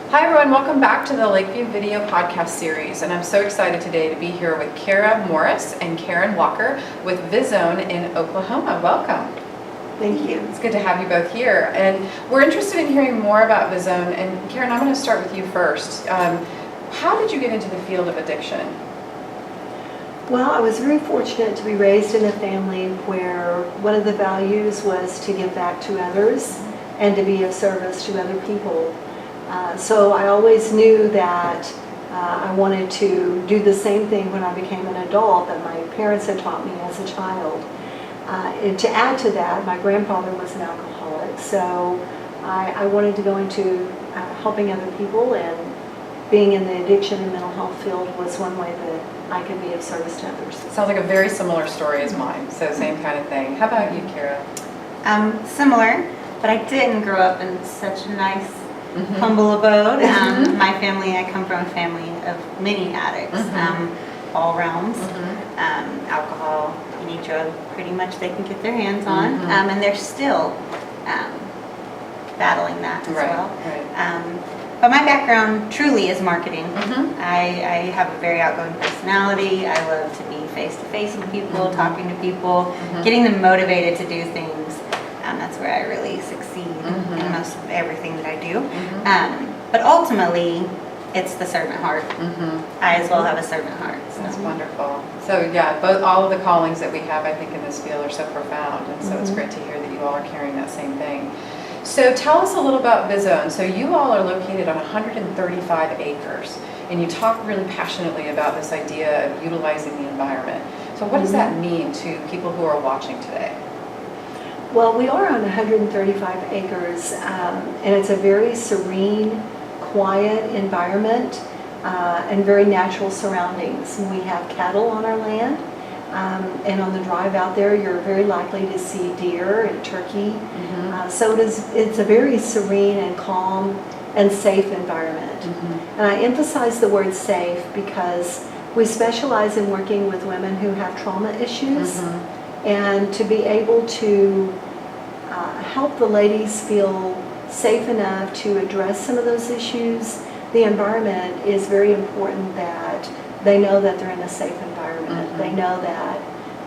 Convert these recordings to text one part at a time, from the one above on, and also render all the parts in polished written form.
Hi everyone, welcome back to the Lakeview video podcast series, and I'm so excited today to be here with Kyearra Morris and Karen Walker with Vizown in Oklahoma. Welcome. Thank you. It's good to have you both here, and we're interested in hearing more about Vizown. And Karen, I'm going to start with you first. How did you get into the field of addiction? Well, I was very fortunate to be raised in a family where one of the values was to give back to others and to be of service to other people. So I always knew that I wanted to do the same thing when I became an adult that my parents had taught me as a child. And to add to that, my grandfather was an alcoholic, so I wanted to go into helping other people, and being in the addiction and mental health field was one way that I could be of service to others. Sounds like a very similar story as mine, so same kind of thing. How about you, Kyearra? Similar, but I didn't grow up in such a nice, humble abode. My family, I come from a family of many addicts, all realms, alcohol, any drug, pretty much they can get their hands on, and they're still battling that as well. Right. But my background truly is marketing. I have a very outgoing personality. I love to be face-to-face with people, talking to people, getting them motivated to do things. That's where I really succeed in most of everything that I do. But ultimately, it's the servant heart. I as well have a servant heart. So. That's wonderful. So yeah, all of the callings that we have, I think, in this field are so profound, and so it's great to hear that you all are carrying that same thing. So tell us a little about Vizown. So you all are located on 135 acres, and you talk really passionately about this idea of utilizing the environment. So what does that mean to people who are watching today? Well, we are on 135 acres, and it's a very serene, quiet environment and very natural surroundings. We have cattle on our land, and on the drive out there, you're very likely to see deer and turkey. So it's a very serene and calm and safe environment. And I emphasize the word safe because we specialize in working with women who have trauma issues. And to be able to help the ladies feel safe enough to address some of those issues, the environment is very important, that they know that they're in a safe environment. They know that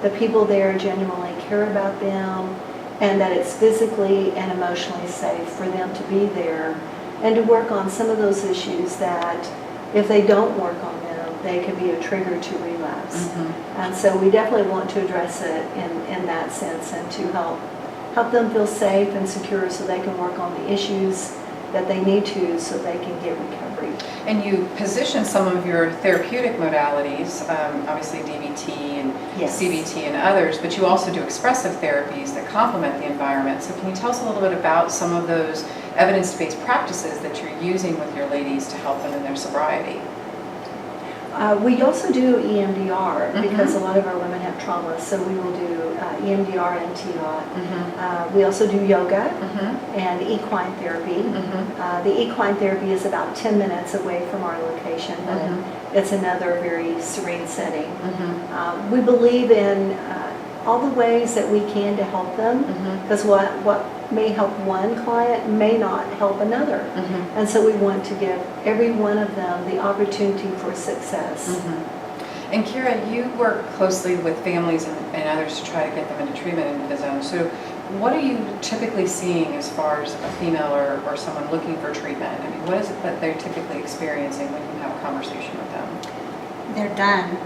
the people there genuinely care about them, and that it's physically and emotionally safe for them to be there and to work on some of those issues that if they don't work on them, they can be a trigger to relapse. And so we definitely want to address it in that sense, and to help them feel safe and secure so they can work on the issues that they need to so they can get recovery. And you position some of your therapeutic modalities, obviously DBT and CBT and others, but you also do expressive therapies that complement the environment. So can you tell us a little bit about some of those evidence-based practices that you're using with your ladies to help them in their sobriety? We also do EMDR because a lot of our women have trauma, so we will do EMDR and TDOT. We also do yoga and equine therapy. The equine therapy is about 10 minutes away from our location, but it's another very serene setting. We believe in all the ways that we can to help them, because what may help one client may not help another. And so we want to give every one of them the opportunity for success. And Kyearra, you work closely with families and others to try to get them into treatment in Vizown. So what are you typically seeing as far as a female or someone looking for treatment? I mean, what is it that they're typically experiencing when you have a conversation with them? They're done.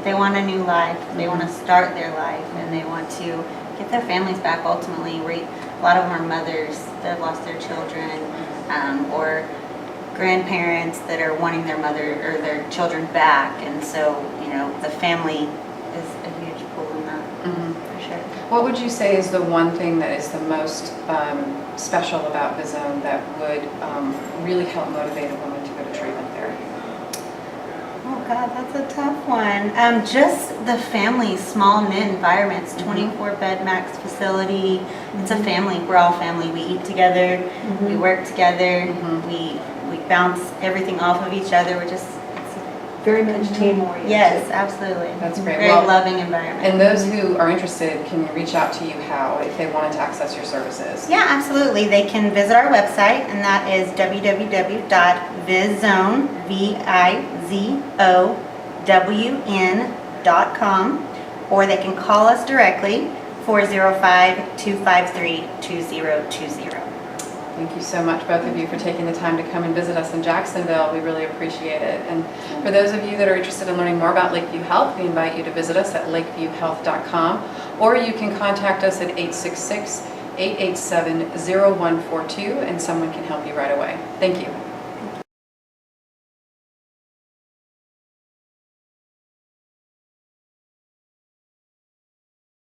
They want a new life. They want to start their life, and they want to get their families back ultimately. A lot of them are mothers that have lost their children, or grandparents that are wanting their mother or their children back, and so the family is a huge pull in that for sure. What would you say is the one thing that is the most special about Vizown that would really help motivate a woman to go to treatment there? Oh God, that's a tough one. Just the family, small knit environments, 24 bed max facility. It's a family. We're all family. We eat together. We work together. We bounce everything off of each other. It's very much team oriented. Yes, absolutely. That's great. Very Well, loving environment. And those who are interested can reach out to you how if they wanted to access your services? Yeah, absolutely. They can visit our website, and that is www.vizown, VIZOWN.com, or they can call us directly, 405-253-2020. Thank you so much, both of you, for taking the time to come and visit us in Jacksonville. We really appreciate it. And for those of you that are interested in learning more about Lakeview Health, we invite you to visit us at lakeviewhealth.com, or you can contact us at 866-887-0142, and someone can help you right away. Thank you.